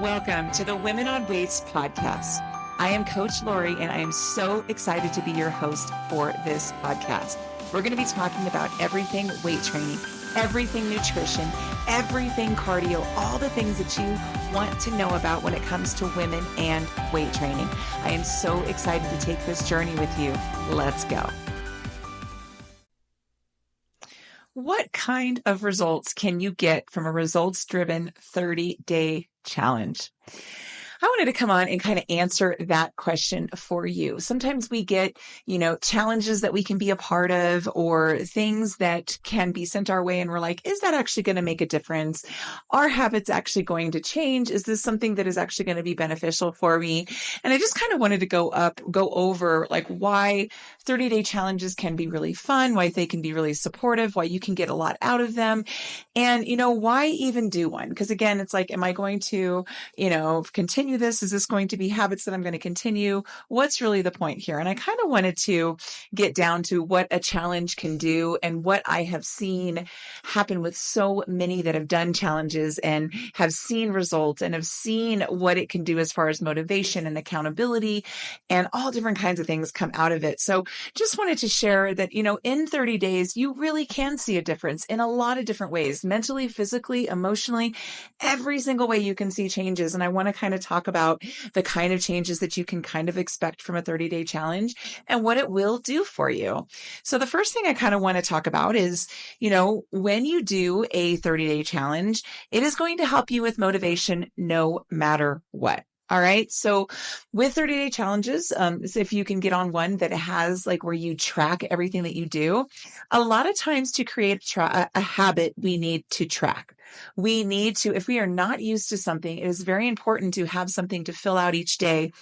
Welcome to the Women on Weights podcast. I am Coach Lori, and I am so excited to be your host for this podcast. We're going to be talking about everything weight training, everything nutrition, everything cardio, all the things that you want to know about when it comes to women and weight training. I am so excited to take this journey with you. Let's go. What kind of results can you get from a results-driven 30-day challenge? I wanted to come on and kind of answer that question for you. Sometimes we get, challenges that we can be a part of or things that can be sent our way and we're like, is that actually going to make a difference? Are habits actually going to change? Is this something that is actually going to be beneficial for me? And I just kind of wanted to go over like why 30-day challenges can be really fun, why they can be really supportive, why you can get a lot out of them. And, why even do one? Because again, it's like, am I going to, continue this? Is this going to be habits that I'm going to continue? What's really the point here? And I kind of wanted to get down to what a challenge can do and what I have seen happen with so many that have done challenges and have seen results and have seen what it can do as far as motivation and accountability and all different kinds of things come out of it. So just wanted to share that, in 30 days, you really can see a difference in a lot of different ways, mentally, physically, emotionally, every single way you can see changes. And I want to kind of talk about the kind of changes that you can kind of expect from a 30-day challenge and what it will do for you. So the first thing I kind of want to talk about is, when you do a 30-day challenge, it is going to help you with motivation no matter what. All right. So with 30-day challenges, if you can get on one that has like where you track everything that you do, a lot of times to create a habit, we need to track. We need to, if we are not used to something, it is very important to have something to fill out each day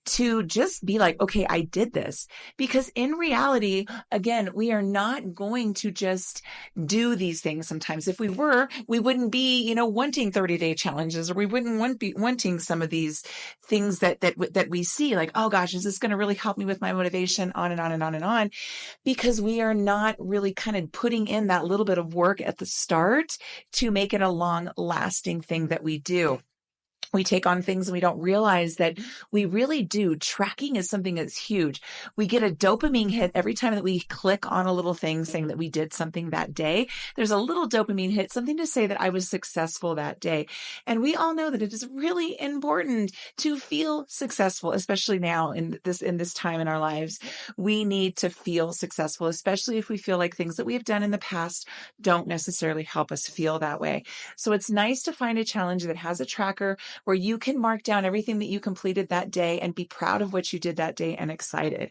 to just be like, okay, I did this. Because in reality, again, we are not going to just do these things sometimes. If we were, we wouldn't be, wanting 30-day challenges, or we wouldn't be wanting some of these things that we see like, oh gosh, is this going to really help me with my motivation, on and on and on and on, because we are not really kind of putting in that little bit of work at the start to make it a long lasting thing that we do. We take on things and we don't realize that we really do. Tracking is something that's huge. We get a dopamine hit every time that we click on a little thing saying that we did something that day. There's a little dopamine hit, something to say that I was successful that day. And we all know that it is really important to feel successful, especially now in this time in our lives. We need to feel successful, especially if we feel like things that we have done in the past don't necessarily help us feel that way. So it's nice to find a challenge that has a tracker where you can mark down everything that you completed that day and be proud of what you did that day and excited.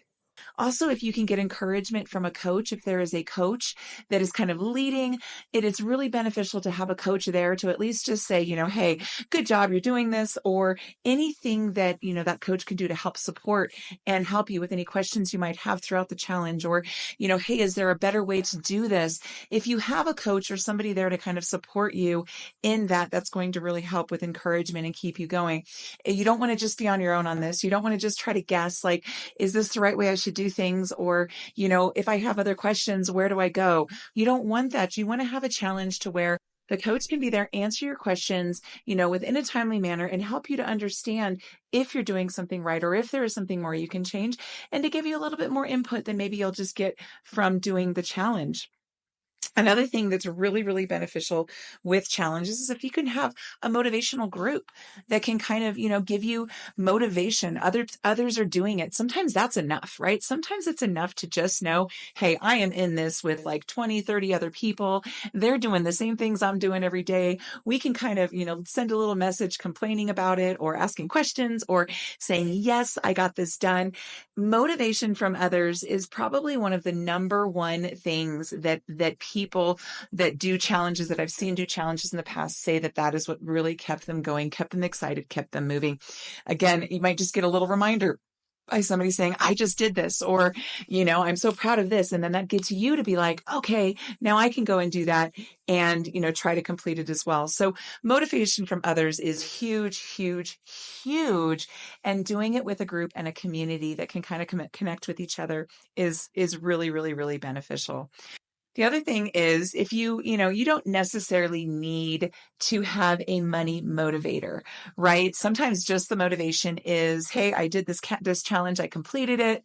Also, if you can get encouragement from a coach, if there is a coach that is kind of leading, it is really beneficial to have a coach there to at least just say, hey, good job, you're doing this, or anything that, that coach can do to help support and help you with any questions you might have throughout the challenge, or, hey, is there a better way to do this? If you have a coach or somebody there to kind of support you in that, that's going to really help with encouragement and keep you going. You don't want to just be on your own on this. You don't want to just try to guess, like, is this the right way I should do things? Or, if I have other questions, where do I go? You don't want that. You want to have a challenge to where the coach can be there, answer your questions, within a timely manner and help you to understand if you're doing something right or if there is something more you can change, and to give you a little bit more input than maybe you'll just get from doing the challenge. Another thing that's really, really beneficial with challenges is if you can have a motivational group that can kind of, give you motivation. Others are doing it. Sometimes that's enough, right? Sometimes it's enough to just know, hey, I am in this with like 20, 30 other people. They're doing the same things I'm doing every day. We can kind of, send a little message complaining about it or asking questions or saying, yes, I got this done. Motivation from others is probably one of the number one things that people that do challenges, that I've seen do challenges in the past, say that is what really kept them going, kept them excited, kept them moving. Again, you might just get a little reminder by somebody saying, I just did this, or, I'm so proud of this. And then that gets you to be like, okay, now I can go and do that and, try to complete it as well. So motivation from others is huge, huge, huge. And doing it with a group and a community that can kind of connect with each other is really, really, really beneficial. The other thing is if you don't necessarily need to have a money motivator, right? Sometimes just the motivation is, hey, I did this challenge, I completed it.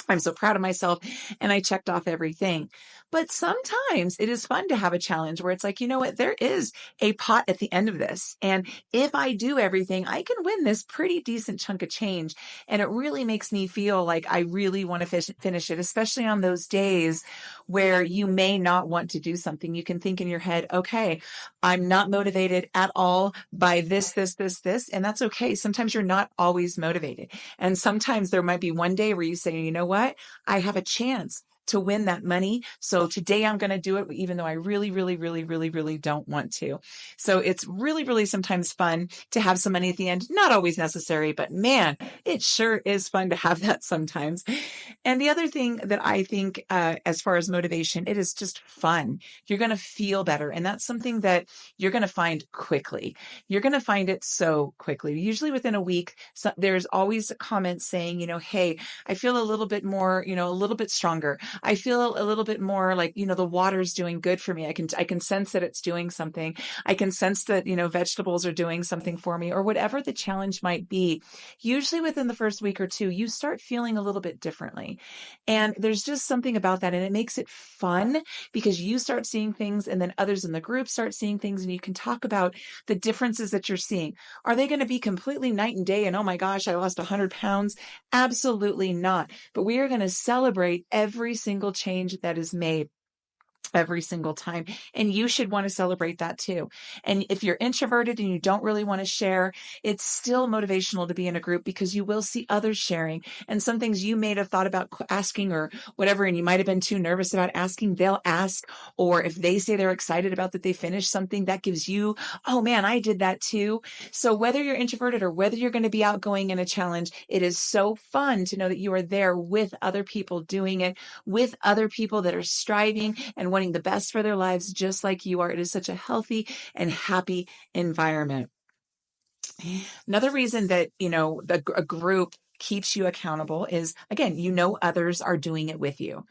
I'm so proud of myself and I checked off everything. But sometimes it is fun to have a challenge where it's like, you know what? There is a pot at the end of this. And if I do everything, I can win this pretty decent chunk of change. And it really makes me feel like I really want to finish it, especially on those days where you may not want to do something. You can think in your head, okay, I'm not motivated at all by this. And that's okay. Sometimes you're not always motivated. And sometimes there might be one day where you say, you know what? I have a chance to win that money. So today I'm going to do it, even though I really, really, really, really, really don't want to. So it's really, really sometimes fun to have some money at the end. Not always necessary, but man, it sure is fun to have that sometimes. And the other thing that I think, as far as motivation, it is just fun. You're going to feel better. And that's something that you're going to find quickly. You're going to find it so quickly. Usually within a week, there's always comments saying, hey, I feel a little bit more, a little bit stronger. I feel a little bit more like, the water's doing good for me. I can sense that it's doing something. I can sense that, vegetables are doing something for me, or whatever the challenge might be. Usually within the first week or two, you start feeling a little bit differently. And there's just something about that. And it makes it fun because you start seeing things and then others in the group start seeing things, and you can talk about the differences that you're seeing. Are they going to be completely night and day? And oh my gosh, I lost 100 pounds. Absolutely not. But we are going to celebrate every single change that is made every single time. And you should want to celebrate that too. And if you're introverted and you don't really want to share, it's still motivational to be in a group because you will see others sharing, and some things you may have thought about asking or whatever, and you might have been too nervous about asking, they'll ask. Or if they say they're excited about that they finished something, that gives you, oh man, I did that too. So whether you're introverted or whether you're going to be outgoing in a challenge, it is so fun to know that you are there with other people doing it, with other people that are striving and wanting the best for their lives, just like you are. It is such a healthy and happy environment. Another reason that, a group keeps you accountable is, again, others are doing it with you.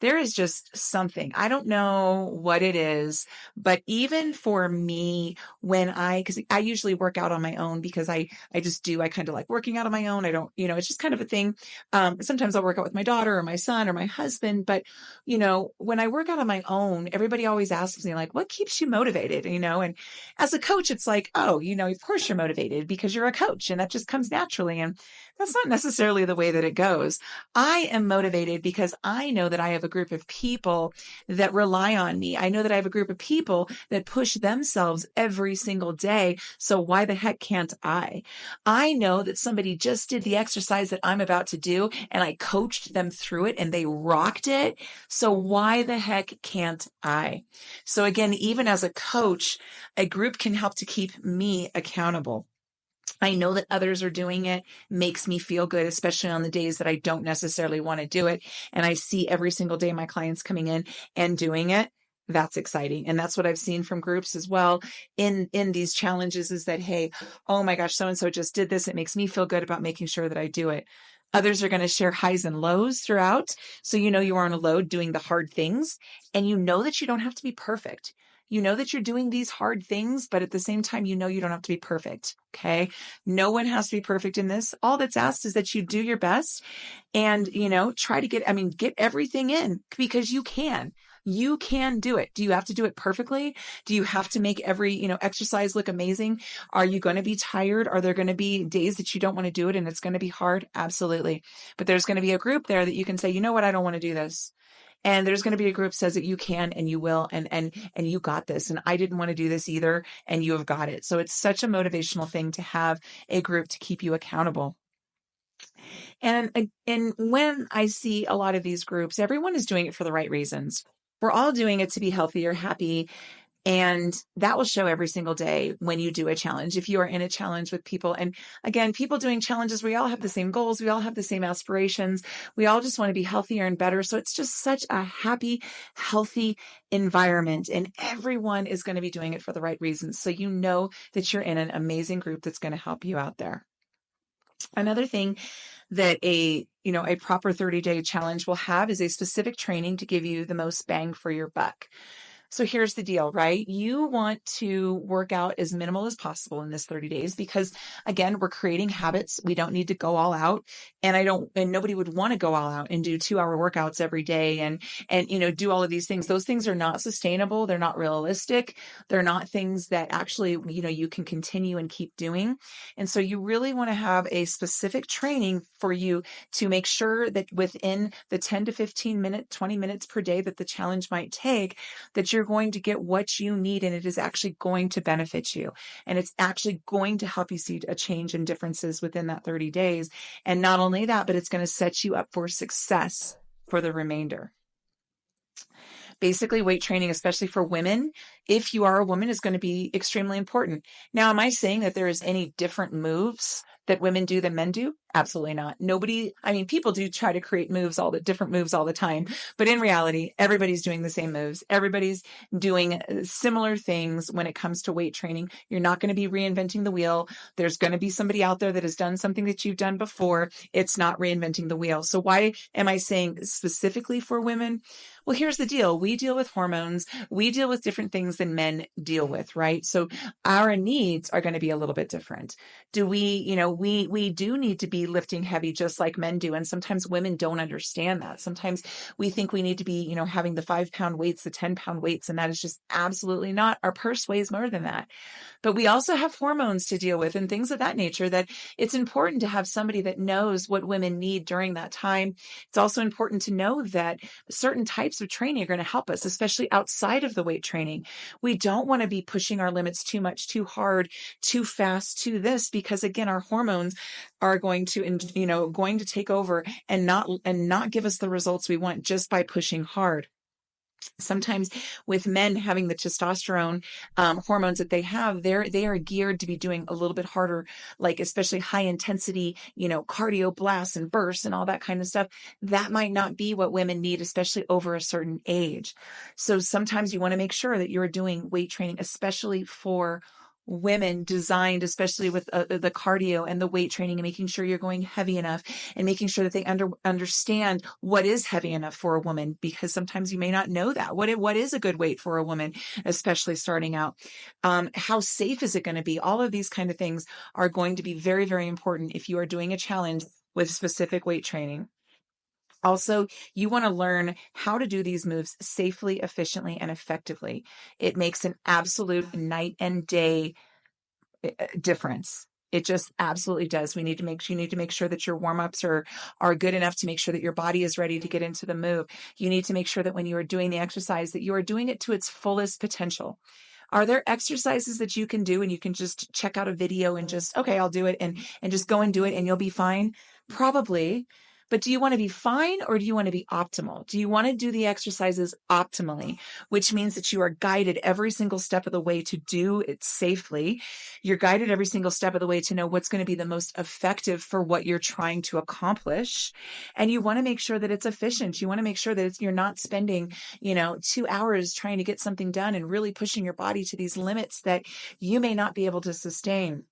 There is just something, I don't know what it is, but even for me, because I usually work out on my own because I kind of like working out on my own. I don't, it's just kind of a thing. Sometimes I'll work out with my daughter or my son or my husband, but when I work out on my own, everybody always asks me like, what keeps you motivated? And as a coach, it's like, oh, of course you're motivated because you're a coach and that just comes naturally. And that's not necessarily the way that it goes. I am motivated because I know that I have a group of people that rely on me. I know that I have a group of people that push themselves every single day. So why the heck can't I? I know that somebody just did the exercise that I'm about to do and I coached them through it and they rocked it. So why the heck can't I? So again, even as a coach, a group can help to keep me accountable. I know that others are doing it, makes me feel good, especially on the days that I don't necessarily want to do it. And I see every single day my clients coming in and doing it. That's exciting. And that's what I've seen from groups as well in these challenges is that, hey, oh my gosh, so-and-so just did this. It makes me feel good about making sure that I do it. Others are going to share highs and lows throughout. So you are on a load doing the hard things, and you know that you don't have to be perfect. You know that you're doing these hard things, but at the same time, you don't have to be perfect. Okay. No one has to be perfect in this. All that's asked is that you do your best and, try to get everything in because you can. You can do it. Do you have to do it perfectly? Do you have to make every, exercise look amazing? Are you going to be tired? Are there going to be days that you don't want to do it and it's going to be hard? Absolutely. But there's going to be a group there that you can say, you know what? I don't want to do this. And there's going to be a group that says that you can and you will and you got this. And I didn't want to do this either. And you have got it. So it's such a motivational thing to have a group to keep you accountable. And when I see a lot of these groups, everyone is doing it for the right reasons. We're all doing it to be healthy or happy. And that will show every single day when you do a challenge. If you are in a challenge with people, and again, people doing challenges, we all have the same goals. We all have the same aspirations. We all just want to be healthier and better. So it's just such a happy, healthy environment. And everyone is going to be doing it for the right reasons. So you know that you're in an amazing group that's going to help you out there. Another thing that a proper 30-day challenge will have is a specific training to give you the most bang for your buck. So here's the deal, right? You want to work out as minimal as possible in this 30 days because again, we're creating habits. We don't need to go all out. And nobody would want to go all out and do 2-hour workouts every day and do all of these things. Those things are not sustainable. They're not realistic. They're not things that actually, you can continue and keep doing. And so you really want to have a specific training for you to make sure that within the 10 to 15 minute, 20 minutes per day that the challenge might take, that you're going to get what you need and it is actually going to benefit you. And it's actually going to help you see a change and differences within that 30 days. And not only that, but it's going to set you up for success for the remainder. Basically, weight training, especially for women, if you are a woman, is going to be extremely important. Now, am I saying that there is any different moves that women do than men do? Absolutely not. People do try to create different moves all the time, but in reality, everybody's doing the same moves. Everybody's doing similar things when it comes to weight training. You're not going to be reinventing the wheel. There's going to be somebody out there that has done something that you've done before. It's not reinventing the wheel. So why am I saying specifically for women? Well, here's the deal. We deal with hormones. We deal with different things than men deal with, right? So our needs are going to be a little bit different. We do need to be lifting heavy just like men do. And sometimes women don't understand that. Sometimes we think we need to be, having the 5-pound weights, the 10-pound weights, and that is just absolutely not. Our purse weighs more than that. But we also have hormones to deal with and things of that nature that it's important to have somebody that knows what women need during that time. It's also important to know that certain types of training are going to help us, especially outside of the weight training. We don't want to be pushing our limits too much, too hard, too fast to this, because again, our hormones are going to take over and not give us the results we want just by pushing hard. Sometimes with men having the testosterone hormones that they have, they are geared to be doing a little bit harder, like especially high intensity, cardio blasts and bursts and all that kind of stuff. That might not be what women need, especially over a certain age. So sometimes you want to make sure that you're doing weight training, especially for women, designed especially with the cardio and the weight training, and making sure you're going heavy enough and making sure that they understand what is heavy enough for a woman, because sometimes you may not know that. What is a good weight for a woman, especially starting out? How safe is it going to be? All of these kind of things are going to be very, very important if you are doing a challenge with specific weight training. Also, you want to learn how to do these moves safely, efficiently, and effectively. It makes an absolute night and day difference. It just absolutely does. You need to make sure that your warm-ups are good enough to make sure that your body is ready to get into the move. You need to make sure that when you are doing the exercise, that you are doing it to its fullest potential. Are there exercises that you can do and you can just check out a video and just, okay, I'll do it and just go and do it and you'll be fine? Probably. But do you want to be fine or do you want to be optimal? Do you want to do the exercises optimally, which means that you are guided every single step of the way to do it safely? You're guided every single step of the way to know what's going to be the most effective for what you're trying to accomplish. And you want to make sure that it's efficient. You want to make sure that you're not spending, 2 hours trying to get something done and really pushing your body to these limits that you may not be able to sustain.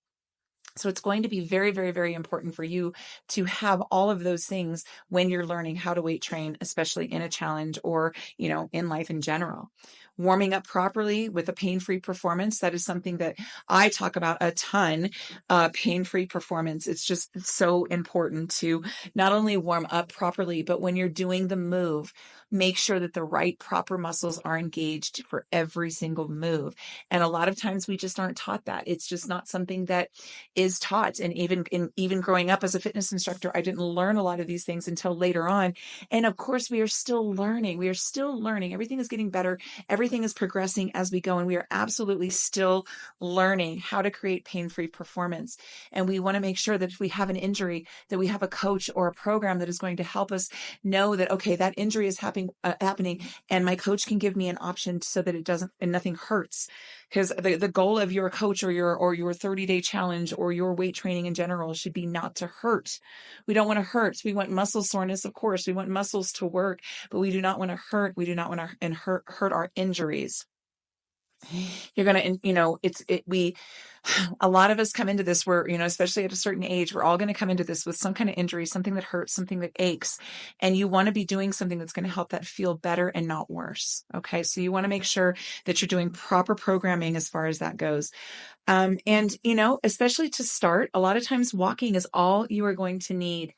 So it's going to be very, very, very important for you to have all of those things when you're learning how to weight train, especially in a challenge or, in life in general. Warming up properly with a pain-free performance. That is something that I talk about a ton. Pain-free performance. It's just so important to not only warm up properly, but when you're doing the move, make sure that the right proper muscles are engaged for every single move. And a lot of times we just aren't taught that. It's just not something that is taught. And even growing up as a fitness instructor, I didn't learn a lot of these things until later on. And of course, we are still learning. We are still learning. Everything is getting better. Everything is progressing as we go. And we are absolutely still learning how to create pain-free performance. And we want to make sure that if we have an injury, that we have a coach or a program that is going to help us know that, okay, that injury is happening, and my coach can give me an option so that it doesn't, and nothing hurts. Because the goal of your coach or your 30-day challenge or your weight training in general should be not to hurt. We don't want to hurt. We want muscle soreness, of course. We want muscles to work, but we do not want to hurt. We do not want to hurt our injuries. You're going to, a lot of us come into this where, especially at a certain age, we're all going to come into this with some kind of injury, something that hurts, something that aches. And you want to be doing something that's going to help that feel better and not worse. Okay. So you want to make sure that you're doing proper programming as far as that goes. And, especially to start, a lot of times walking is all you are going to need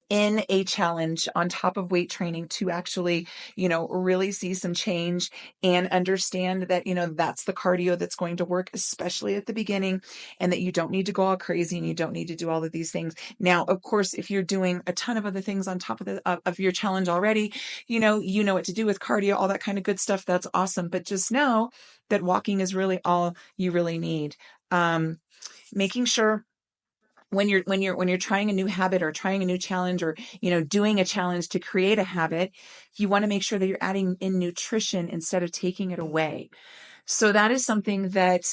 in a challenge on top of weight training to actually, really see some change and understand that, that's the cardio that's going to work, especially at the beginning, and that you don't need to go all crazy and you don't need to do all of these things. Now, of course, if you're doing a ton of other things on top of your challenge already, you know what to do with cardio, all that kind of good stuff. That's awesome. But just know that walking is really all you really need. Making sure when you're trying a new habit or trying a new challenge or, doing a challenge to create a habit, you want to make sure that you're adding in nutrition instead of taking it away. So that is something that,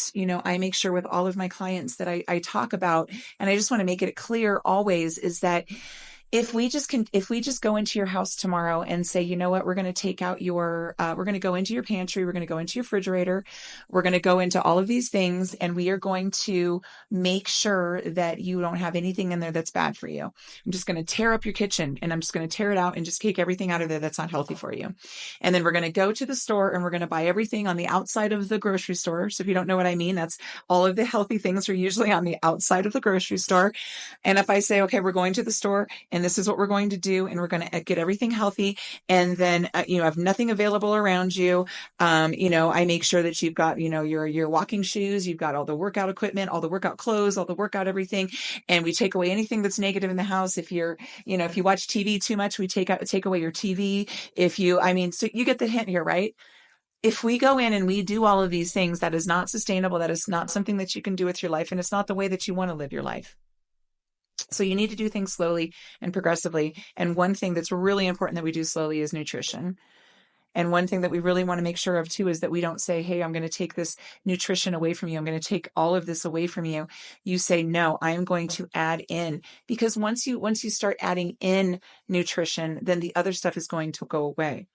I make sure with all of my clients that I talk about. And I just want to make it clear always is that if we just go into your house tomorrow and say, you know what, we're going to take out we're going to go into your pantry, we're going to go into your refrigerator, we're going to go into all of these things, and we are going to make sure that you don't have anything in there that's bad for you. I'm just going to tear up your kitchen and I'm just going to tear it out and just take everything out of there that's not healthy for you. And then we're going to go to the store and we're going to buy everything on the outside of the grocery store. So if you don't know what I mean, that's all of the healthy things are usually on the outside of the grocery store. And if I say, okay, we're going to the store and this is what we're going to do, and we're going to get everything healthy, and then have nothing available around you. I make sure that you've got your walking shoes, you've got all the workout equipment, all the workout clothes, all the workout everything, and we take away anything that's negative in the house. If you're if you watch TV too much, we take away your TV. So you get the hint here, right? If we go in and we do all of these things, that is not sustainable. That is not something that you can do with your life, and it's not the way that you want to live your life. So you need to do things slowly and progressively. And one thing that's really important that we do slowly is nutrition. And one thing that we really want to make sure of too is that we don't say, hey, I'm going to take this nutrition away from you. I'm going to take all of this away from you. You say, no, I am going to add in, because once you start adding in nutrition, then the other stuff is going to go away.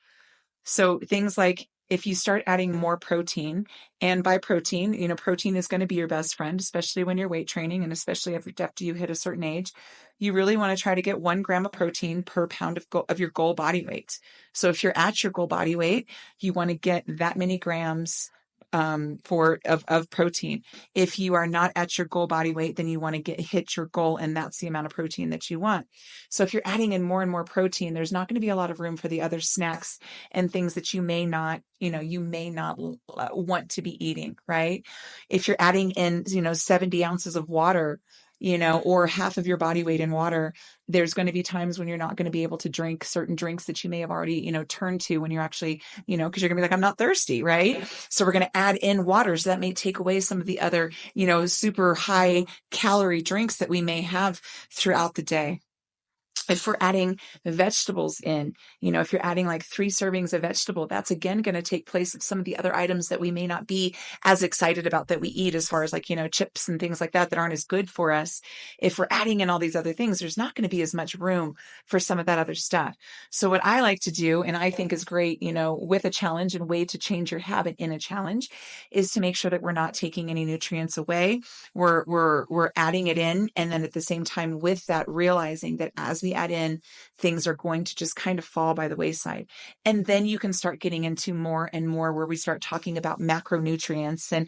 So things like, if you start adding more protein, and by protein, protein is going to be your best friend, especially when you're weight training and especially after you hit a certain age, you really want to try to get 1 gram of protein per pound of your goal body weight. So if you're at your goal body weight, you want to get that many grams of protein. If you are not at your goal body weight, then you want to hit your goal, and that's the amount of protein that you want. So if you're adding in more and more protein, there's not going to be a lot of room for the other snacks and things that you may not want to be eating, right? If you're adding in, 70 ounces of water, or half of your body weight in water, there's going to be times when you're not going to be able to drink certain drinks that you may have already, turned to when you're actually, because you're going to be like, I'm not thirsty, right? So we're going to add in water. So that may take away some of the other, super high calorie drinks that we may have throughout the day. If we're adding vegetables in, if you're adding like 3 servings of vegetable, that's again going to take place of some of the other items that we may not be as excited about that we eat, as far as like, chips and things like that aren't as good for us. If we're adding in all these other things, there's not going to be as much room for some of that other stuff. So what I like to do, and I think is great, with a challenge and way to change your habit in a challenge, is to make sure that we're not taking any nutrients away. We're adding it in. And then at the same time with that, realizing that as we add in, things are going to just kind of fall by the wayside. And then you can start getting into more and more where we start talking about macronutrients and,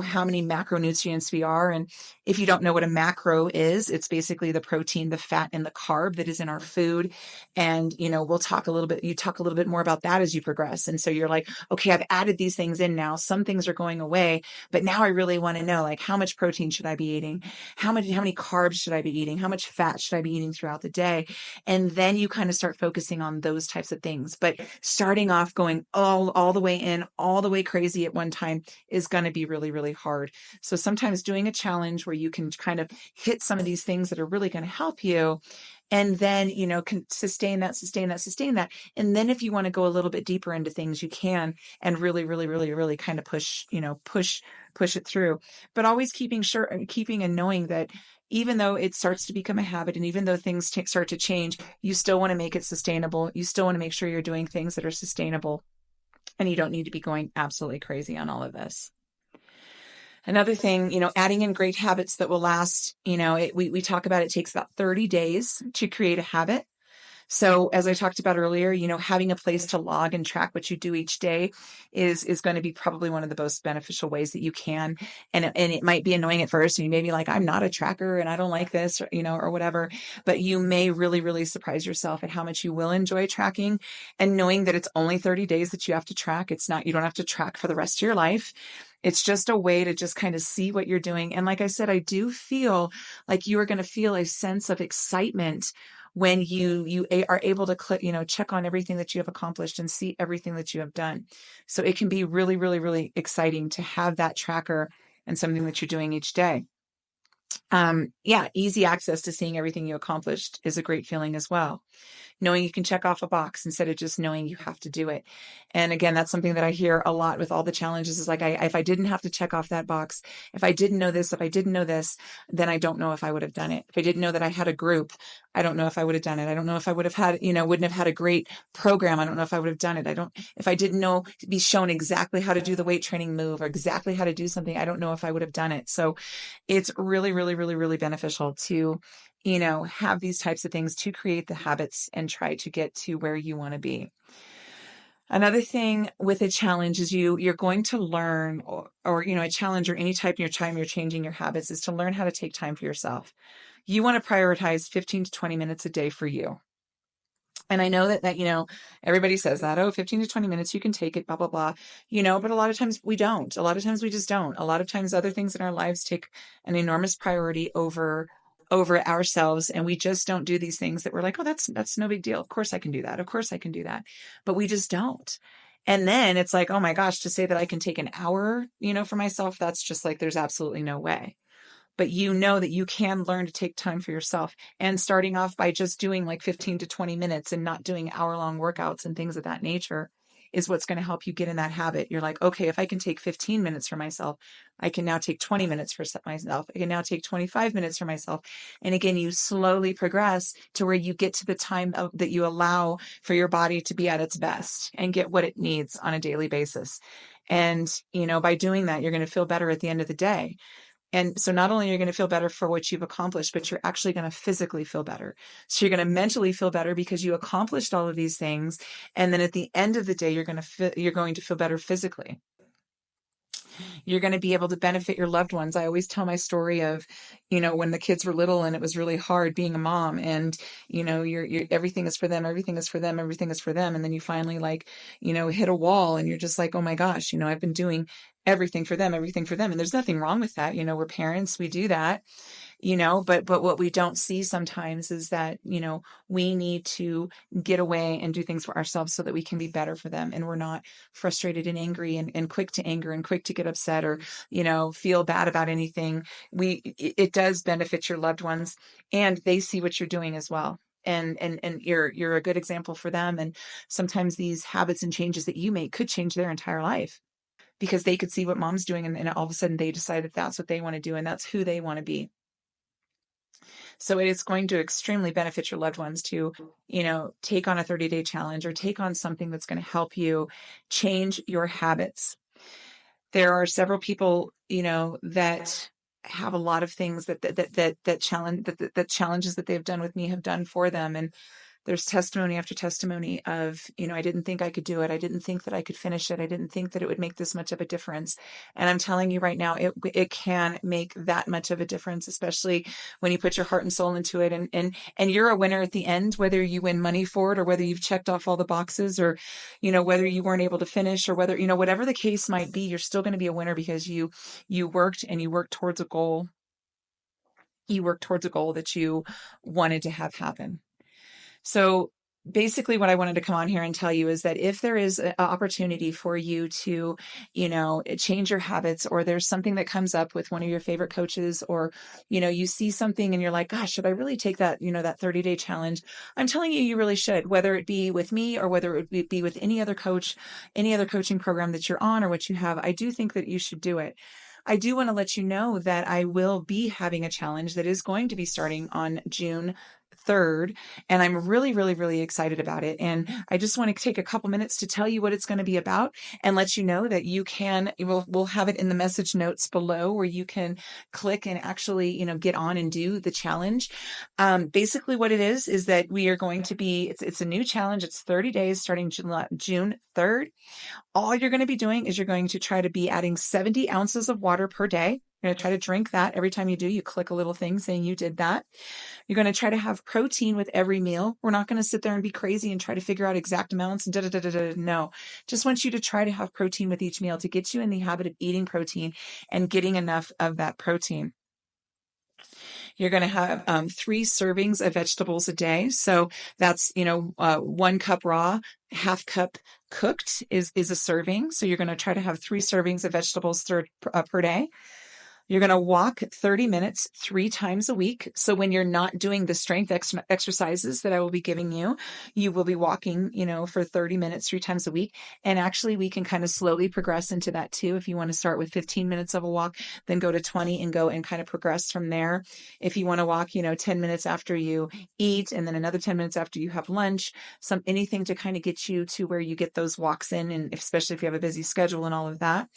how many macronutrients we are. And if you don't know what a macro is, it's basically the protein, the fat, and the carb that is in our food. And, you talk a little bit more about that as you progress. And so you're like, okay, I've added these things in now. Some things are going away, but now I really want to know, like, how much protein should I be eating? How many carbs should I be eating? How much fat should I be eating throughout the day? And then you kind of start focusing on those types of things. But starting off going all the way in, all the way crazy at one time is going to be really, really hard. So sometimes doing a challenge where you can kind of hit some of these things that are really going to help you, and then, can sustain that. And then if you want to go a little bit deeper into things, you can, and really, really, really, really kind of push it through. But always keeping and knowing that even though it starts to become a habit, and even though things start to change, you still want to make it sustainable. You still want to make sure you're doing things that are sustainable. And you don't need to be going absolutely crazy on all of this. Another thing, adding in great habits that will last, we talk about it takes about 30 days to create a habit. So as I talked about earlier, having a place to log and track what you do each day is going to be probably one of the most beneficial ways that you can. And it might be annoying at first. And you may be like, I'm not a tracker and I don't like this, or whatever, but you may really, really surprise yourself at how much you will enjoy tracking and knowing that it's only 30 days that you have to track. It's not, you don't have to track for the rest of your life. It's just a way to just kind of see what you're doing. And like I said, I do feel like you are going to feel a sense of excitement when you are able to click, check on everything that you have accomplished and see everything that you have done. So it can be really, really, really exciting to have that tracker and something that you're doing each day. Easy access to seeing everything you accomplished is a great feeling as well. Knowing you can check off a box instead of just knowing you have to do it. And again, that's something that I hear a lot with all the challenges is like, if I didn't have to check off that box, if I didn't know this, then I don't know if I would have done it. If I didn't know that I had a group, I don't know if I would have done it. I don't know if I would have had, wouldn't have had a great program. I don't know if I would have done it. If I didn't know to be shown exactly how to do the weight training move or exactly how to do something, I don't know if I would have done it. So it's really, really, really, really beneficial to have these types of things to create the habits and try to get to where you want to be. Another thing with a challenge is you're going to learn or a challenge or any type of your time you're changing your habits is to learn how to take time for yourself. You want to prioritize 15 to 20 minutes a day for you. And I know that everybody says that, 15 to 20 minutes, you can take it, blah, blah, blah, but a lot of times we don't. A lot of times we just don't. A lot of times other things in our lives take an enormous priority over ourselves. And we just don't do these things that we're like, oh, that's no big deal. Of course I can do that. Of course I can do that. But we just don't. And then it's like, oh my gosh, to say that I can take an hour, for myself, that's just like, there's absolutely no way. But that you can learn to take time for yourself, and starting off by just doing like 15 to 20 minutes and not doing hour-long workouts and things of that nature is what's going to help you get in that habit. You're like, okay, if I can take 15 minutes for myself, I can now take 20 minutes for myself. I can now take 25 minutes for myself. And again, you slowly progress to where you get to the time that you allow for your body to be at its best and get what it needs on a daily basis. And, by doing that, you're going to feel better at the end of the day. And so not only are you going to feel better for what you've accomplished, but you're actually going to physically feel better. So you're going to mentally feel better because you accomplished all of these things. And then at the end of the day, you're going to feel better physically. You're going to be able to benefit your loved ones. I always tell my story of, when the kids were little and it was really hard being a mom, and, you're everything is for them. Everything is for them. Everything is for them. And then you finally hit a wall and you're just like, oh my gosh, I've been doing everything for them. And there's nothing wrong with that. We're parents, we do that. But what we don't see sometimes is that, we need to get away and do things for ourselves so that we can be better for them. And we're not frustrated and angry and quick to anger and quick to get upset or, feel bad about anything. It does benefit your loved ones, and they see what you're doing as well. And you're a good example for them. And sometimes these habits and changes that you make could change their entire life, because they could see what mom's doing, and all of a sudden they decide that that's what they want to do and that's who they want to be. So it is going to extremely benefit your loved ones to, take on a 30-day challenge or take on something that's going to help you change your habits. There are several people, that have a lot of things that challenges that they've done with me have done for them. And there's testimony after testimony of, I didn't think I could do it. I didn't think that I could finish it. I didn't think that it would make this much of a difference. And I'm telling you right now, it can make that much of a difference, especially when you put your heart and soul into it. And you're a winner at the end, whether you win money for it or whether you've checked off all the boxes or, whether you weren't able to finish or whether, whatever the case might be, you're still going to be a winner because you worked and you worked towards a goal. You worked towards a goal that you wanted to have happen. So basically what I wanted to come on here and tell you is that if there is an opportunity for you to, change your habits, or there's something that comes up with one of your favorite coaches, or, you see something and you're like, gosh, should I really take that, that 30-day challenge? I'm telling you, you really should, whether it be with me or whether it would be with any other coach, any other coaching program that you're on or what you have. I do think that you should do it. I do want to let you know that I will be having a challenge that is going to be starting on June 3rd, and I'm really, really, really excited about it. And I just want to take a couple minutes to tell you what it's going to be about and let you know that we'll have it in the message notes below where you can click and actually, get on and do the challenge. Basically what it is that we are going to be, it's a new challenge. It's 30 days starting June 3rd. All you're going to be doing is you're going to try to be adding 70 ounces of water per day. You're going to try to drink that. Every time you do, you click a little thing saying you did that. You're going to try to have protein with every meal. We're not going to sit there and be crazy and try to figure out exact amounts and No, just want you to try to have protein with each meal to get you in the habit of eating protein and getting enough of that protein. You're going to have 3 servings of vegetables a day. So that's, 1 cup raw, half cup cooked is a serving. So you're going to try to have 3 servings of vegetables per day. You're going to walk 30 minutes 3 times a week. So when you're not doing the strength exercises that I will be giving you, you will be walking, for 30 minutes 3 times a week. And actually we can kind of slowly progress into that too. If you want to start with 15 minutes of a walk, then go to 20 and go and kind of progress from there. If you want to walk, 10 minutes after you eat and then another 10 minutes after you have lunch, anything to kind of get you to where you get those walks in. And especially if you have a busy schedule and all of that.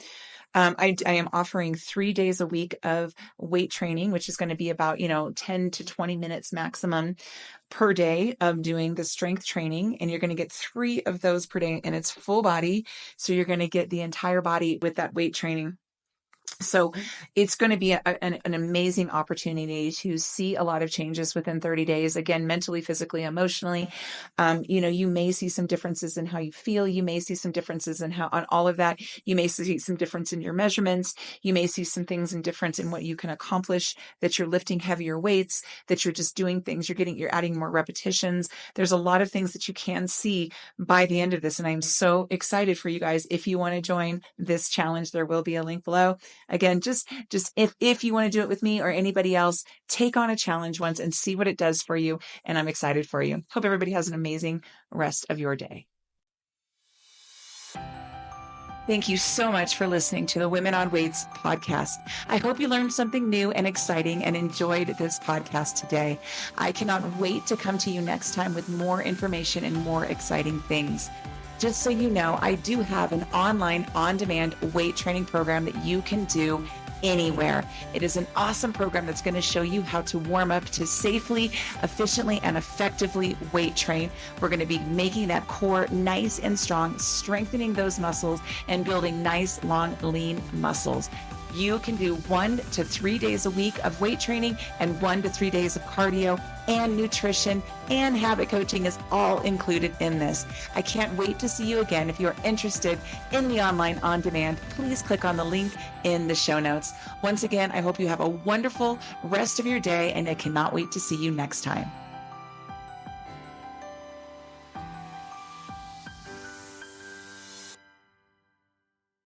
I am offering 3 days a week of weight training, which is going to be about, 10 to 20 minutes maximum per day of doing the strength training. And you're going to get 3 of those per day and it's full body. So you're going to get the entire body with that weight training. So it's going to be an amazing opportunity to see a lot of changes within 30 days, again, mentally, physically, emotionally. You may see some differences in how you feel. You may see some differences on all of that. You may see some difference in your measurements. You may see some things in difference in what you can accomplish, that you're lifting heavier weights, that you're just doing things. You're adding more repetitions. There's a lot of things that you can see by the end of this. And I'm so excited for you guys. If you want to join this challenge, there will be a link below. Again, just if you want to do it with me or anybody else, take on a challenge once and see what it does for you. And I'm excited for you. Hope everybody has an amazing rest of your day. Thank you so much for listening to the Women on Weights podcast. I hope you learned something new and exciting and enjoyed this podcast today. I cannot wait to come to you next time with more information and more exciting things. Just so you know, I do have an online on-demand weight training program that you can do anywhere. It is an awesome program that's going to show you how to warm up to safely, efficiently, and effectively weight train. We're going to be making that core nice and strong, strengthening those muscles, and building nice, long, lean muscles. You can do 1 to 3 days a week of weight training and 1 to 3 days of cardio, and nutrition and habit coaching is all included in this. I can't wait to see you again. If you're interested in the online on demand, please click on the link in the show notes. Once again, I hope you have a wonderful rest of your day, and I cannot wait to see you next time.